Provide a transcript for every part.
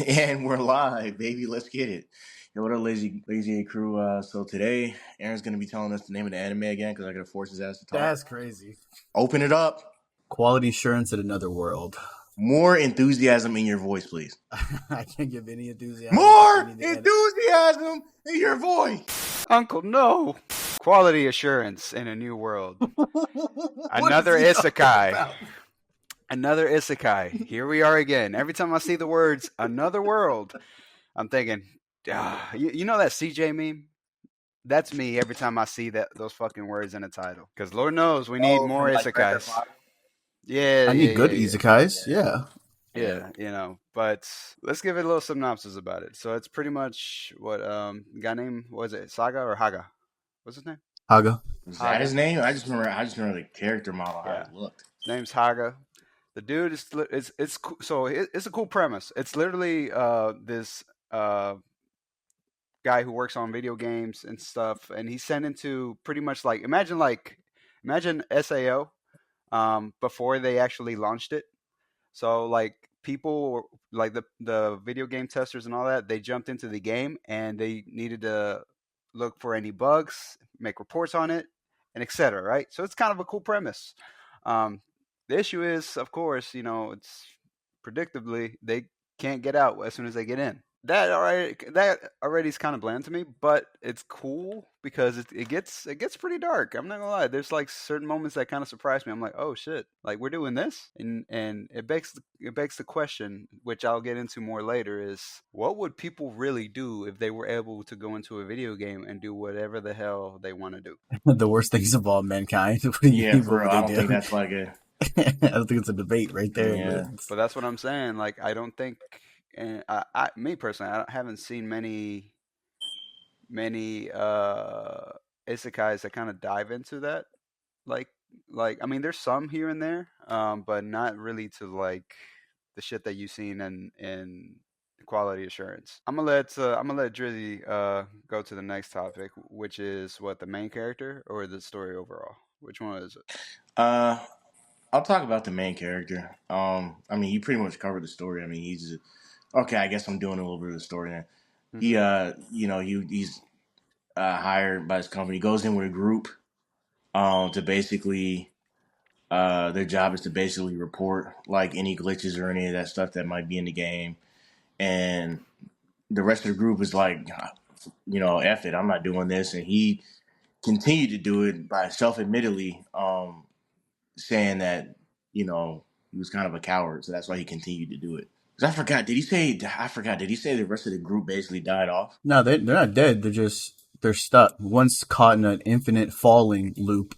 And we're live, baby. Let's get it. Yo, what up, lazy A crew? So today, Aaron's gonna be telling us the name of the anime again because I gotta force his ass to talk. That's crazy. Open it up. Quality assurance in another world. More enthusiasm in your voice, please. I can't give any enthusiasm. More enthusiasm in your voice. Uncle, no. Quality assurance in a new world. Another isekai. Another isekai. Here we are again. Every time I see the words "another world," I'm thinking, you know that CJ meme? That's me every time I see those fucking words in a title. Because Lord knows we need more isekais. Yeah, I need good isekais. Yeah, you know, but let's give it a little synopsis about it. So it's pretty much what guy name was it Saga or Haga? What's his name? Haga. Is that his name? I just remember the character model how it looked. His name's Haga. The dude it's cool. So it's a cool premise. It's literally this guy who works on video games and stuff, and he's sent into pretty much like imagine SAO before they actually launched it. So like people like the video game testers and all that, they jumped into the game and they needed to look for any bugs, make reports on it, and etc. Right? So it's kind of a cool premise. The issue is, of course, you know, it's predictably they can't get out as soon as they get in. That already is kind of bland to me, but it's cool because it gets pretty dark. I'm not gonna lie. There's like certain moments that kind of surprise me. I'm like, oh shit, like we're doing this, and it begs the question, which I'll get into more later, is what would people really do if they were able to go into a video game and do whatever the hell they want to do? The worst things of all mankind. Yeah, bro. I don't think that's like a. I don't think it's a debate right there. Yeah. But that's what I'm saying. Like, I don't think, and me personally, I haven't seen many isekais that kind of dive into that. Like I mean, there's some here and there, but not really to like the shit that you've seen in quality assurance. I'm gonna let Drizzy go to the next topic, which is what, the main character or the story overall. Which one is it? I'll talk about the main character. I mean, you pretty much covered the story. I mean, he's okay. I guess I'm doing a little bit of the story now. Mm-hmm. He's hired by his company. He goes in with a group, to basically, their job is to basically report like any glitches or any of that stuff that might be in the game, and the rest of the group is like, F it, I'm not doing this, and he continued to do it by self-admittedly, saying that, he was kind of a coward, so that's why he continued to do it. Because I forgot, did he say the rest of the group basically died off? No, they're not dead. They're stuck. One's caught in an infinite falling loop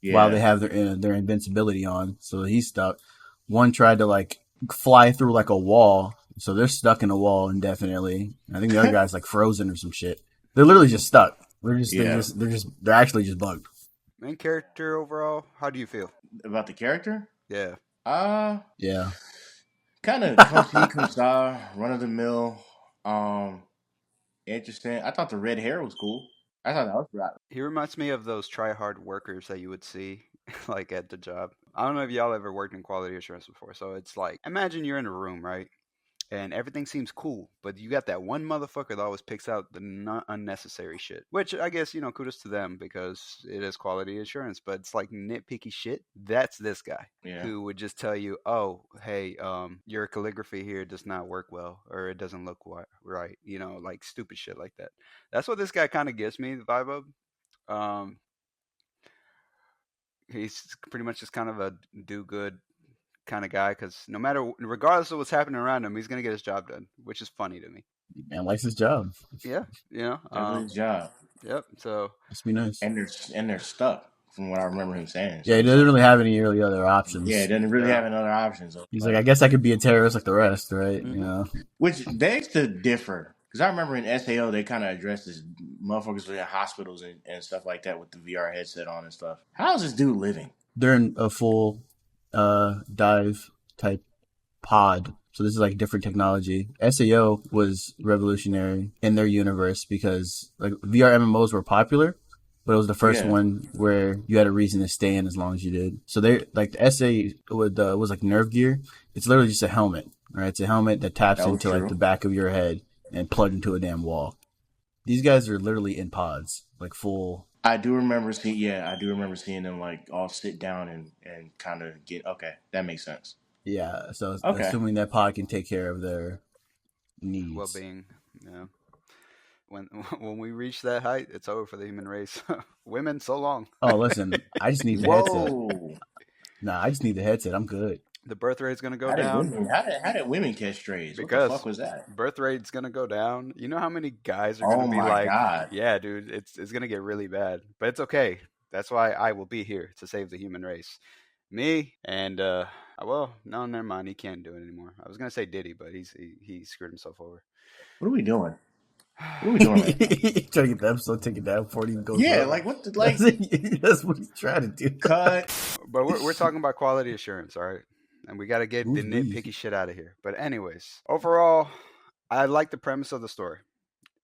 while they have their invincibility on, so he's stuck. One tried to like fly through like a wall, so they're stuck in a wall indefinitely. I think the other guy's like frozen or some shit. They're literally just stuck. They're actually just bugged. Main character overall, how do you feel about the character? Yeah. Yeah. Kind of Kumsa, run of the mill. Interesting. I thought the red hair was cool. I thought that was right. He reminds me of those try-hard workers that you would see like at the job. I don't know if y'all ever worked in quality assurance before. So it's like, imagine you're in a room, right? And everything seems cool, but you got that one motherfucker that always picks out the unnecessary shit. Which I guess, kudos to them because it is quality assurance, but it's like nitpicky shit. That's this guy who would just tell you, oh, hey, your calligraphy here does not work well, or it doesn't look right. Like stupid shit like that. That's what this guy kind of gives me the vibe of. He's pretty much just kind of a do-good kind of guy, because regardless of what's happening around him, he's gonna get his job done, which is funny to me. Man likes his job. Yeah, his job. Yep. So must be nice. And they're stuck, from what I remember him saying. Yeah, he doesn't really have any really other options. Yeah, he doesn't really have any other options. He's like, I guess I could be a terrorist like the rest, right? Mm-hmm. Which begs to differ, because I remember in SAO they kind of addressed this motherfuckers in hospitals and stuff like that with the VR headset on and stuff. How is this dude living? They're in a full dive type pod, so this is like different technology. SAO was revolutionary in their universe because like VR MMOs were popular, but it was the first one where you had a reason to stay in as long as you did. So they like the SA was like Nerve Gear. It's literally just a helmet Right, it's a helmet that taps into like the back of your head and plugged into a damn wall. These guys are literally in pods, like full. I do remember seeing them like all sit down and kind of get. Okay, that makes sense. Yeah, so assuming that pod can take care of their needs, well-being. Yeah. When we reach that height, it's over for the human race. Women, so long. Oh, listen, I just need the headset. Nah, I just need the headset. I'm good. The birth rate's gonna go down. How did women catch strays? Because what the fuck was that? Birth rate's gonna go down. You know how many guys are gonna be like, God. yeah, dude, it's gonna get really bad. But it's okay. That's why I will be here to save the human race. Me and well, no, never mind. He can't do it anymore. I was gonna say Diddy, but he screwed himself over. What are we doing? What are we doing right now? Trying to get the episode taken down before it even goes Yeah, up. like what? Like that's what he's trying to do. Cut. But we're talking about quality assurance, all right? And we got to get the nitpicky shit out of here. But anyways, overall, I like the premise of the story.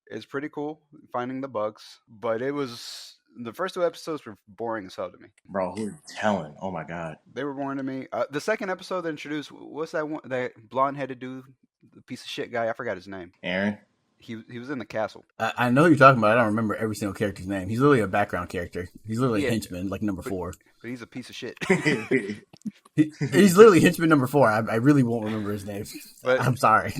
It's pretty cool finding the bugs, but the first 2 episodes were boring as hell to me. Bro, who are you telling? Oh my god, they were boring to me. The second episode they introduced, what's that one? That blonde-headed dude, the piece of shit guy. I forgot his name. Aaron. He was in the castle. I know who you're talking about. I don't remember every single character's name. He's literally a background character. He's literally a henchman, like number 4. But he's a piece of shit. He's literally henchman number 4. I really won't remember his name. But I'm sorry.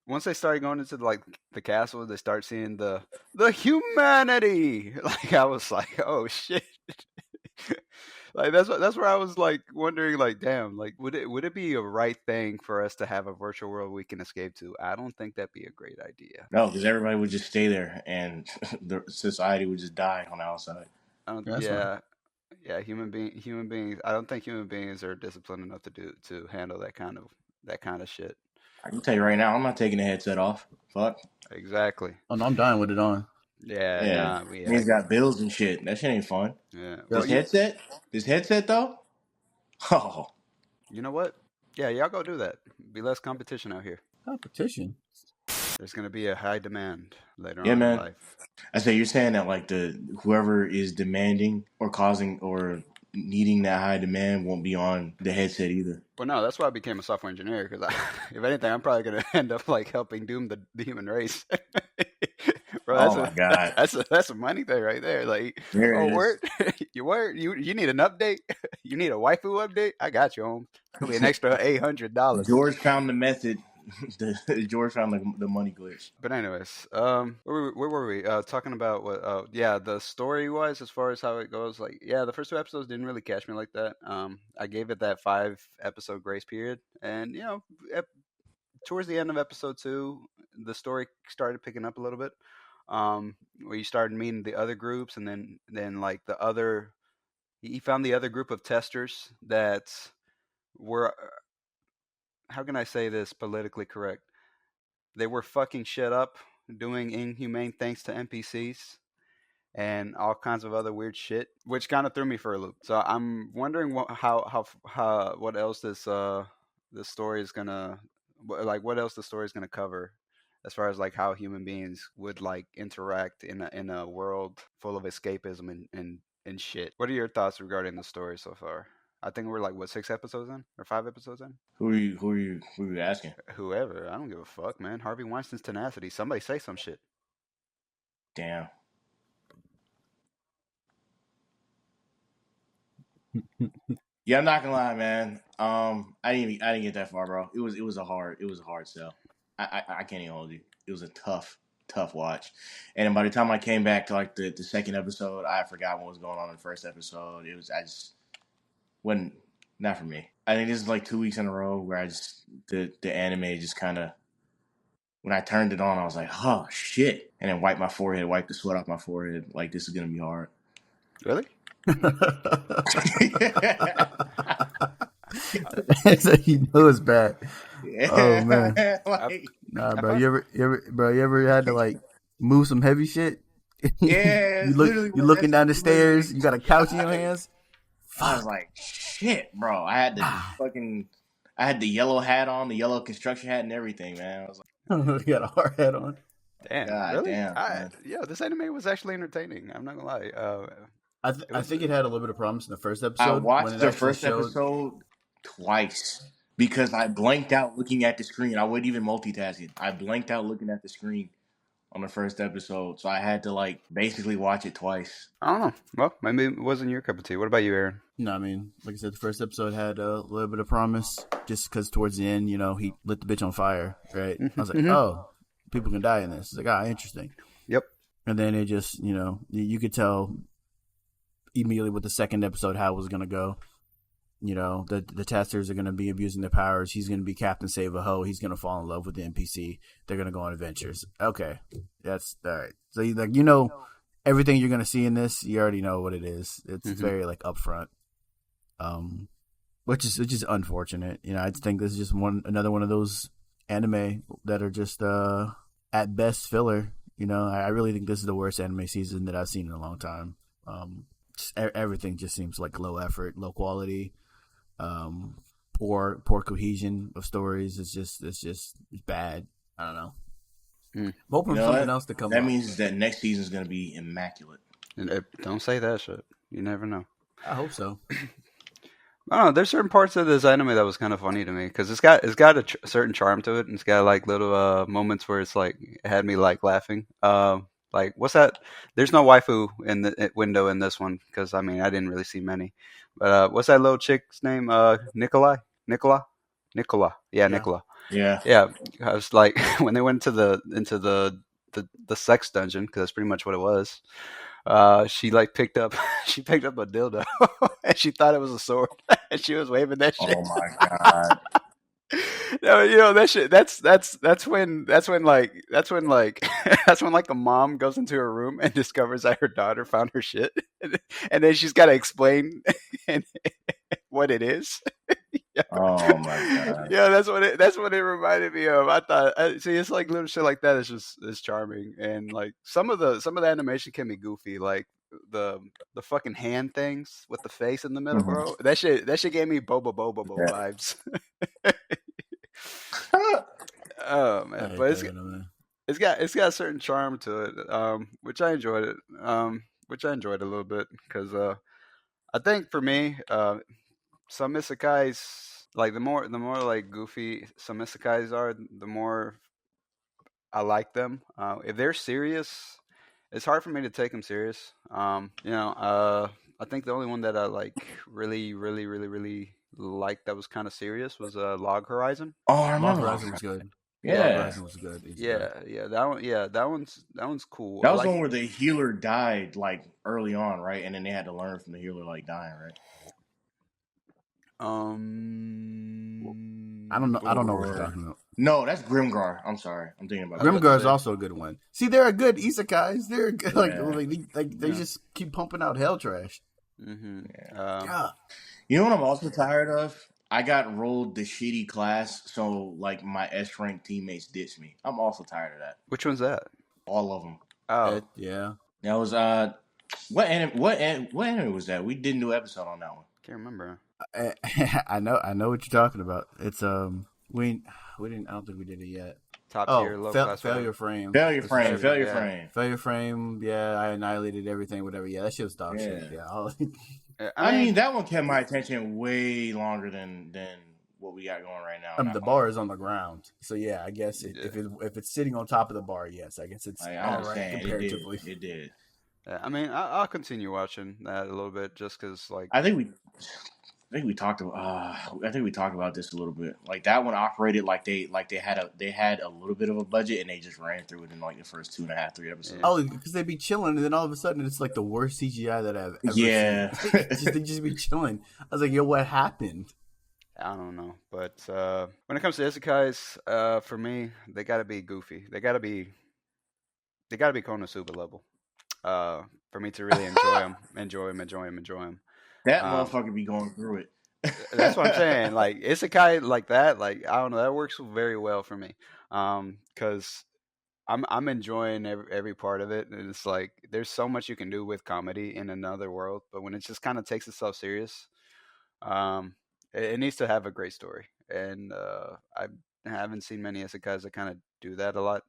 Once they started going into the castle, they start seeing the humanity. Like I was like, oh shit. Like that's where I was like wondering, like, damn, like would it be a right thing for us to have a virtual world we can escape to? I don't think that'd be a great idea. No, because everybody would just stay there and the society would just die on the outside. Yeah, human beings. I don't think human beings are disciplined enough to handle that kind of shit. I can tell you right now, I'm not taking the headset off. Fuck. Exactly. Oh no, I'm dying with it on. Yeah. He's got bills and shit. That shit ain't fun. Yeah. This headset though. Oh. You know what? Yeah, y'all go do that. Be less competition out here. Competition. There's gonna be a high demand later on in life. I say you're saying that like whoever is demanding or causing or needing that high demand won't be on the headset either. Well, no, that's why I became a software engineer, because if anything, I'm probably gonna end up like helping doom the human race. Bro, my god, that's a money thing right there. Like, you need an update? You need a waifu update? I got you, Holmes. It'll be an extra $800. George found the method. George found the money glitch. But anyways, where were we? Talking about what? The story wise, as far as how it goes, like, yeah, the first 2 episodes didn't really catch me like that. I gave it that 5-episode grace period, and towards the end of episode 2, the story started picking up a little bit. Where you started meeting the other groups, and then like he found the other group of testers that were, how can I say this politically correct? They were fucking shit up, doing inhumane things to NPCs and all kinds of other weird shit, which kind of threw me for a loop. So I'm wondering what else this story is gonna, like, what else the story is gonna cover, as far as like how human beings would like interact in a world full of escapism and shit. What are your thoughts regarding the story so far? I think we're like 6 episodes in or 5 episodes in. Who are you asking? Whoever. I don't give a fuck, man. Harvey Weinstein's tenacity. Somebody say some shit. Damn. Yeah, I'm not gonna lie, man. I didn't get that far, bro. It was a hard sell. I can't even hold you. It was a tough watch. And then by the time I came back to like the second episode, I forgot what was going on in the first episode. I just wasn't, not for me. I think this is like 2 weeks in a row where the anime just kind of, when I turned it on, I was like, oh shit, and then wiped the sweat off my forehead. Like, this is gonna be hard. Really? You know it's bad. Yeah. Oh man. Nah, bro. You ever had to like move some heavy shit? Yeah. You're looking down the stairs. You got a couch in your hands. I was like, shit, bro. I had the yellow hat on, the yellow construction hat, and everything, man. I was like, you got a hard hat on. Damn, God, really? Damn, this anime was actually entertaining. I'm not gonna lie. I think it had a little bit of promise in the first episode. I watched the first episode twice because I blanked out looking at the screen. I wasn't even multitasking. I blanked out looking at the screen on the first episode, so I had to like basically watch it twice. I don't know. Well, maybe it wasn't your cup of tea. What about you, Aaron? No, I mean, like I said, the first episode had a little bit of promise, just because towards the end, he lit the bitch on fire, right? I was like, oh, people can die in this. It's like, interesting. Yep. And then it just, you could tell immediately with the second episode how it was going to go. The testers are going to be abusing their powers. He's going to be Captain Save a Ho. He's going to fall in love with the NPC. They're going to go on adventures. Okay, that's all right. So everything you're going to see in this, you already know what it is. It's very like upfront, which is unfortunate. I think this is just another one of those anime that are just at best filler. I really think this is the worst anime season that I've seen in a long time. Everything just seems like low effort, low quality. Poor cohesion of stories. It's bad. I don't know. I'm hoping for something else to come. That means that next season is going to be immaculate. Don't say that shit. You never know. I hope so. I don't know. There's certain parts of this anime that was kind of funny to me because it's got a certain charm to it, and it's got like little moments where it's like it had me like laughing. Like what's that? There's no waifu in the window in this one because I didn't really see many. But what's that little chick's name? Nicola. Yeah, Nicola. Yeah. I was like when they went into the sex dungeon because that's pretty much what it was. She like picked up a dildo and she thought it was a sword and she was waving that shit. Oh my god. No, that shit. That's when like a mom goes into her room and discovers that her daughter found her shit, and then she's got to explain what it is. Oh my god. Yeah, that's what it reminded me of. I thought, see, it's like little shit like that. It's charming, and like some of the animation can be goofy, like the fucking hand things with the face in the middle, bro. That shit gave me Boba vibes. Oh man, but it's got a certain charm to it, which I enjoyed it, which I enjoyed a little bit because I think for me, some isekais, like the more like goofy some isekais are, the more I like them. If they're serious, it's hard for me to take them serious. I think the only one that I like really liked that was kind of serious was Log Horizon. Oh, I remember. Log Horizon was good. Yeah, Log Horizon was good. That one's cool. That was the one where the healer died like early on, right? And then they had to learn from the healer like dying, right? I don't know what you're talking about. No, that's Grimgar. I'm sorry, I'm thinking about Grimgar is also a good one. See, they're good isekais. They're good, they just keep pumping out hell trash. Yeah. You know what I'm also tired of? I got rolled the shitty class, so like my S rank teammates ditched me. I'm also tired of that. Which one's that? All of them. Oh, yeah. That was what anime was that? We did a new episode on that one. Can't remember. I know what you're talking about. It's we didn't. I don't think we did it yet. Top tier, low class. Failure frame. Failure frame. Yeah, I annihilated everything. Whatever. Yeah, that shit was dog shit. Yeah. I mean, that one kept my attention way longer than what we got going right now. The bar is on the ground, so yeah, I guess if it's sitting on top of the bar, yes, I guess it's all right comparatively. It did. Yeah, I mean, I'll continue watching that a little bit just because, like, I think we talked about this a little bit. Like that one operated like they had a little bit of a budget and they just ran through it in like the first 2.5, 3 episodes. Oh, because they'd be chilling and then all of a sudden it's like the worst CGI that I've ever seen. They just be chilling. I was like, yo, what happened? I don't know, but when it comes to isekais, for me, they gotta be goofy. They gotta be Konosuba level. For me to really enjoy them. That motherfucker be going through it. That's what I'm saying. Like isekai like that, like I don't know, that works very well for me. Because I'm enjoying every part of it, and it's like there's so much you can do with comedy in another world, but when it just kind of takes itself serious, it needs to have a great story. And I haven't seen many isekais that kind of do that a lot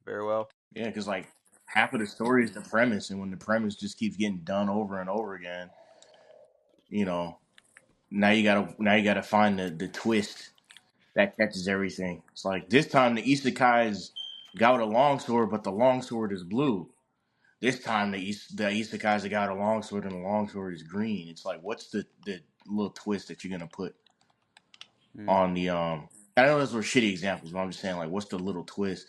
very well. Yeah, because like half of the story is the premise, and when the premise just keeps getting done over and over again, now you gotta find the twist that catches everything. It's like this time the isekai's got a longsword, but the longsword is blue. This time the isekai's got a longsword and the longsword is green. It's like, what's the little twist that you're gonna put on the I know those were shitty examples, but I'm just saying, like, what's the little twist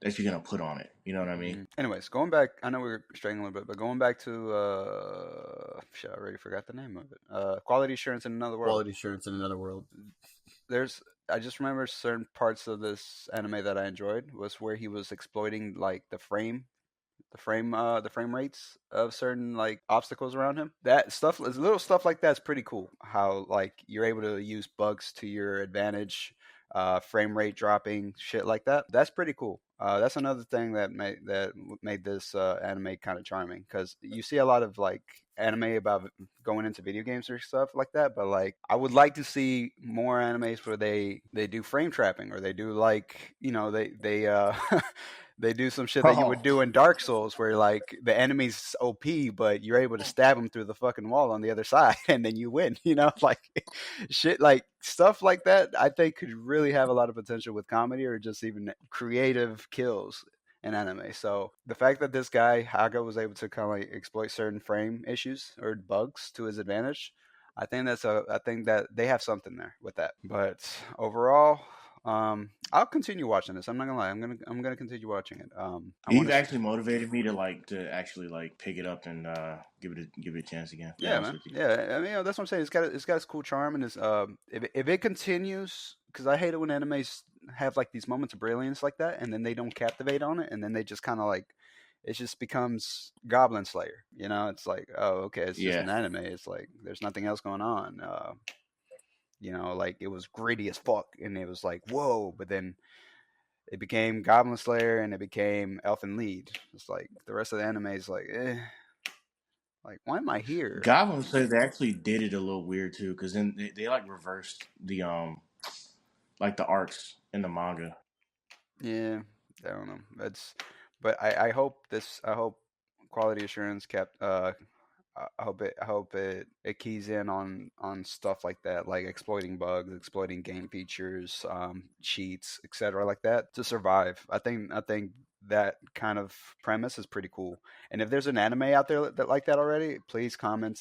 that you're gonna put on it? You know what I mean? Anyways, going back, I know we were straying a little bit, but going back to shit, I already forgot the name of it. Quality Assurance in Another World. Quality Assurance in Another World. I just remember certain parts of this anime that I enjoyed was where he was exploiting like the frame rates of certain like obstacles around him. That stuff, little stuff like that's pretty cool. How like you're able to use bugs to your advantage, frame rate dropping, shit like that. That's pretty cool. That's another thing that made this anime kind of charming, because you see a lot of like anime about going into video games or stuff like that, but like I would like to see more animes where they do frame trapping, or they do like, you know, they they do some shit that you would do in Dark Souls, where like the enemy's OP, but you're able to stab him through the fucking wall on the other side, and then you win. You know, like shit, like stuff like that. I think could really have a lot of potential with comedy, or just even creative kills in anime. So the fact that this guy Haga was able to kind of like exploit certain frame issues or bugs to his advantage, I think that they have something there with that. But overall, I'll continue watching this. I'm not gonna lie. I'm gonna continue watching it. You've actually motivated me to actually like pick it up and give it a chance again. Yeah, man. Yeah, I mean, that's what I'm saying. It's got its cool charm, and if it continues, because I hate it when animes have like these moments of brilliance like that, and then they don't captivate on it, and then they just kind of like, it just becomes Goblin Slayer. You know, it's like, oh, okay, it's just an anime. It's like there's nothing else going on. You know, like it was gritty as fuck, and it was like, whoa, but then it became Goblin Slayer, and it became Elfen Lied. It's like the rest of the anime is like, like, why am I here? Goblin Slayer, they actually did it a little weird too, because then they like reversed the like the arcs in the manga. Yeah, I don't know. But I hope Quality Assurance kept I hope it keys in on stuff like that, like exploiting bugs, exploiting game features, cheats, etc., like that to survive. I think that kind of premise is pretty cool. And if there's an anime out there that like that already, please comment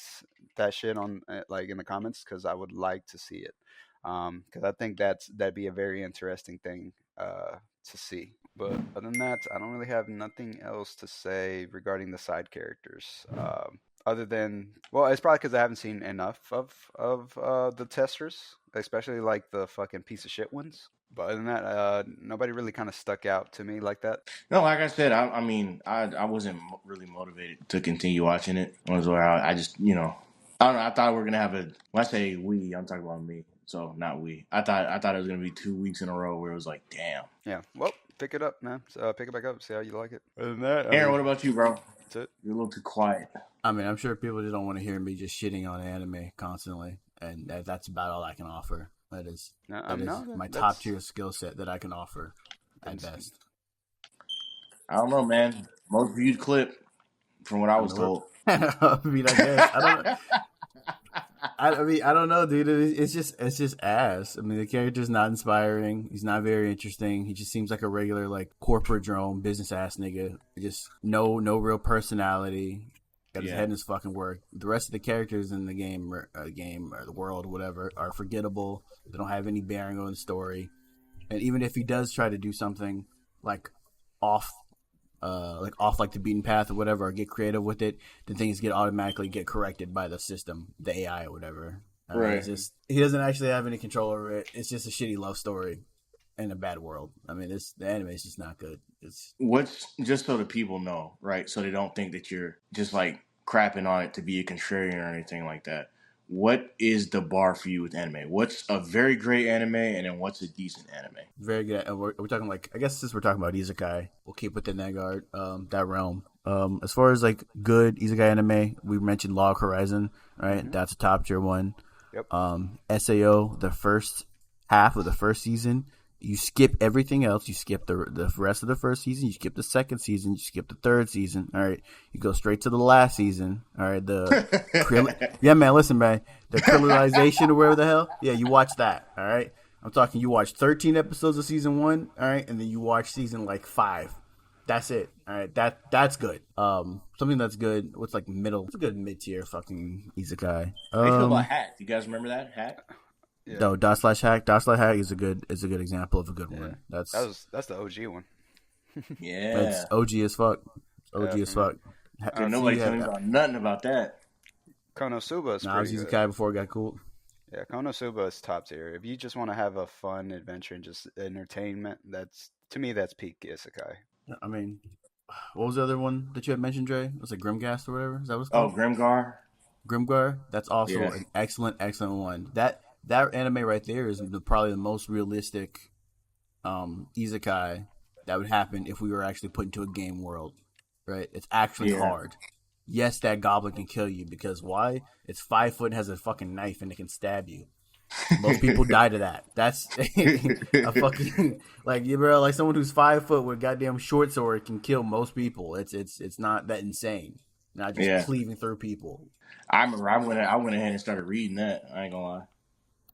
that shit on like in the comments, because I would like to see it. Because I think that'd be a very interesting thing to see. But other than that, I don't really have nothing else to say regarding the side characters. Other than, well, it's probably because I haven't seen enough of the testers, especially like the fucking piece of shit ones. But other than that, nobody really kind of stuck out to me like that. No, like I said, I mean, I wasn't really motivated to continue watching it. I just, you know, I don't know. I thought we were gonna have when I say we, I'm talking about me. So not we. I thought it was gonna be 2 weeks in a row where it was like, damn. Yeah. Well, pick it up, man. Pick it back up. See how you like it. Other than that, Aaron, what about you, bro? That's it. You're a little too quiet. I mean, I'm sure people just don't want to hear me just shitting on anime constantly, and that's about all I can offer. That is my top tier skill set that I can offer at best. I don't know, man. Most viewed clip, from what I was told. I mean, I guess I don't know. I don't know, dude. It's just ass. I mean, the character's not inspiring. He's not very interesting. He just seems like a regular like corporate drone business ass nigga. Just no real personality. Got his head in his fucking work. The rest of the characters in the game or the world, whatever, are forgettable. They don't have any bearing on the story. And even if he does try to do something like off the beaten path or whatever, or get creative with it, then things automatically get corrected by the system, the AI or whatever. Right. It's just, he doesn't actually have any control over it. It's just a shitty love story in a bad world. I mean, the anime is just not good. What's just so the people know, right? So they don't think that you're just like crapping on it to be a contrarian or anything like that. What is the bar for you with anime? What's a very great anime, and then what's a decent anime? Very good. We're talking like, I guess since we're talking about isekai, we'll keep within that realm. As far as like good isekai anime, we mentioned Log Horizon, right? Mm-hmm. That's a top tier one. Yep. SAO, the first half of the first season, you skip everything else. You skip the rest of the first season. You skip the second season. You skip the third season. All right. You go straight to the last season. All right. Yeah, man. Listen, man. The Krillization or whatever the hell. Yeah, you watch that. All right. I'm talking. You watch 13 episodes of season 1, all right, and then you watch season like 5. That's it. All right, that's good. Something that's good. What's like middle? It's a good mid tier fucking isekai. How you feel about Hack? You guys remember that Hack? Yeah. No, Dot/Hack. Dot/Hack is a good example of a good one. That's the OG one. Yeah, it's OG as fuck. OG as fuck. Nobody tell me about nothing about that. Konosuba is I was isekai before it got cool. Yeah, Konosuba is top tier. If you just want to have a fun adventure and just entertainment, that's to me that's peak isekai. I mean, what was the other one that you had mentioned, Dre? It was like Grimghast or whatever. Is that what it's called? Oh, Grimgar. Grimgar. That's also an excellent one. That anime right there is probably the most realistic isekai that would happen if we were actually put into a game world. Right? It's actually hard. Yes, that goblin can kill you because why? It's 5 foot and has a fucking knife and it can stab you. Most people die to that. That's a fucking bro, like someone who's 5 foot with a goddamn short sword can kill most people. It's not that insane. Not just cleaving through people. I remember I went ahead and started reading that. I ain't gonna lie.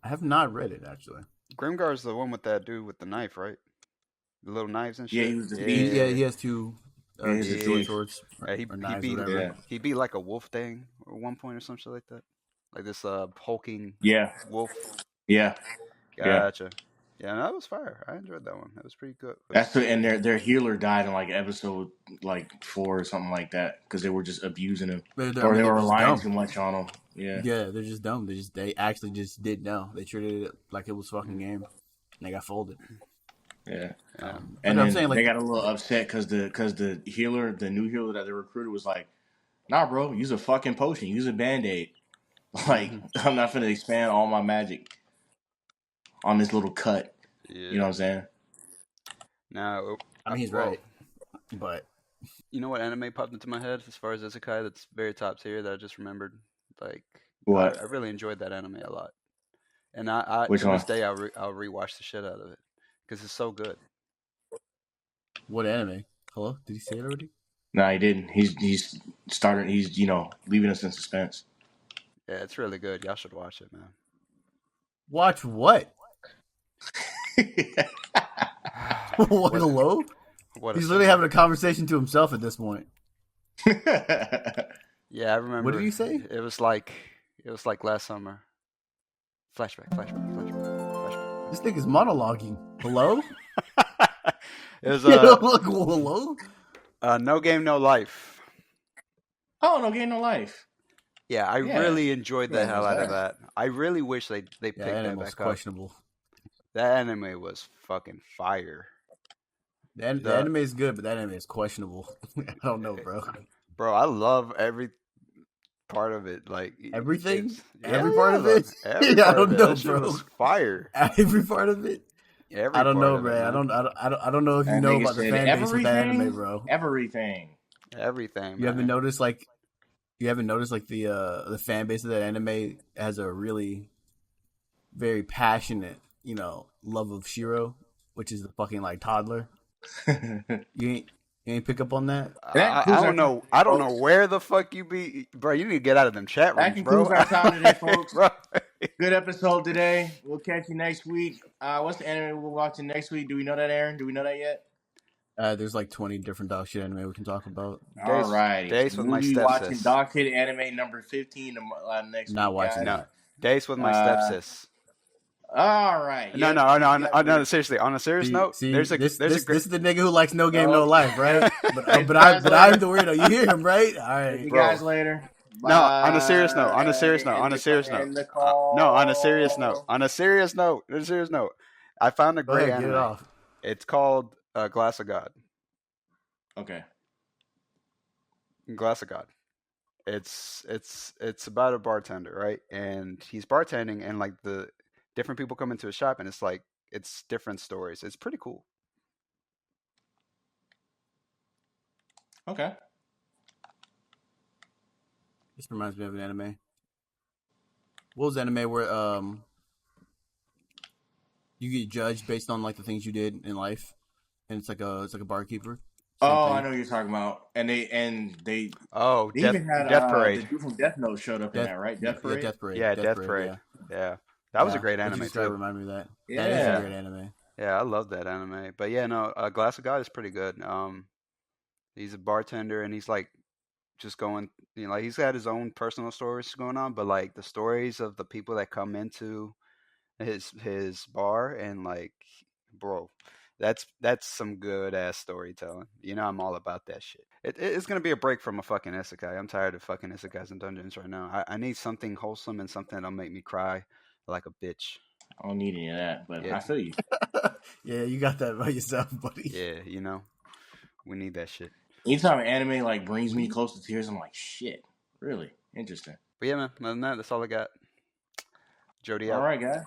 I have not read it actually. Grimgar's the one with that dude with the knife, right? The little knives and shit. Yeah, he was he has two swords. He beat like a wolf thing at one point or some shit like that. Like this hulking wolf. Yeah. Gotcha. Yeah, that was fire. I enjoyed that one. That was pretty good. And their healer died in like episode 4 or something like that because they were just abusing him or they were relying too much on him. Yeah, they're just dumb. They actually just didn't know. They treated it like it was fucking game, and they got folded. Yeah, and then they got a little upset because the healer, the new healer that they recruited was like, "Nah, bro, use a fucking potion, use a Band-Aid. Like, I'm not gonna expand all my magic on this little cut." Yeah. You know what I'm saying? No, I mean he's right, but you know what anime popped into my head as far as isekai that's very top tier that I just remembered. Like, what? I really enjoyed that anime a lot, and I Which to one? this day I'll rewatch the shit out of it because it's so good. What anime? Hello? Did he say it already? No, he didn't. He's starting. He's leaving us in suspense. Yeah, it's really good. Y'all should watch it, man. Watch what? What? Hello? He's literally having a conversation to himself at this point. Yeah, I remember. What did you say? It was like last summer. Flashback. This nigga's monologuing. Hello? It was hello? No Game No Life. Oh, No Game No Life. Yeah, I really enjoyed the hell out of that. I really wish they picked that back up. Questionable. That anime was fucking fire. The anime is good, but that anime is questionable. I don't know, bro. Bro, I love every part of it. Like everything, every part of it. I don't know, bro. Was fire. Every part of it. I don't know, bro. I don't know if you know about the fan base with that anime, bro. Everything. You haven't noticed like the fan base of that anime has a really very passionate, love of Shiro, which is the fucking like toddler. You ain't pick up on that? I don't know. I don't know where the fuck you be, bro. You need to get out of them chat rooms, bro. That concludes our time today, folks. Good episode today. We'll catch you next week. What's the anime we're watching next week? Do we know that, Aaron? Do we know that yet? There's like 20 different dog shit anime we can talk about. All right. Days with my stepsis. Watching dog shit anime number 15 next week. Not watching that. Days with my stepsis. All right. No. Seriously, on a serious note, this is the nigga who likes No Game No Life, right? But I'm the weirdo. You hear him, right? All right. See you guys later. Bye. No, on a serious note. On a serious note. I found a great anime. Get it off. It's called Glass of God. Okay. Glass of God. It's about a bartender, right? And he's bartending, and like the different people come into his shop, and it's different stories. It's pretty cool. Okay. This reminds me of an anime. What was the anime where you get judged based on like the things you did in life, and it's like a barkeeper. I know what you're talking about. And they even had Death Parade. The dude from Death Note showed up in that, right? Death Parade. Death Parade. Yeah, Death Parade. Yeah, That was a great anime just too. remind me of that. Yeah. That is a great anime. Yeah, I love that anime. But yeah, no, Glass of God is pretty good. He's a bartender and he's like just going, like he's got his own personal stories going on, but like the stories of the people that come into his bar and like, bro, that's some good ass storytelling. I'm all about that shit. It's gonna be a break from a fucking isekai. I'm tired of fucking isekais and dungeons right now. I need something wholesome and something that'll make me cry like a bitch. I don't need any of that, but Yeah. I feel you. Yeah, you got that by yourself, buddy. Yeah, we need that shit. Anytime an anime like brings me close to tears, I'm like, shit, really interesting. But yeah, man, other than that, that's all I got. Jody All out. right, guys.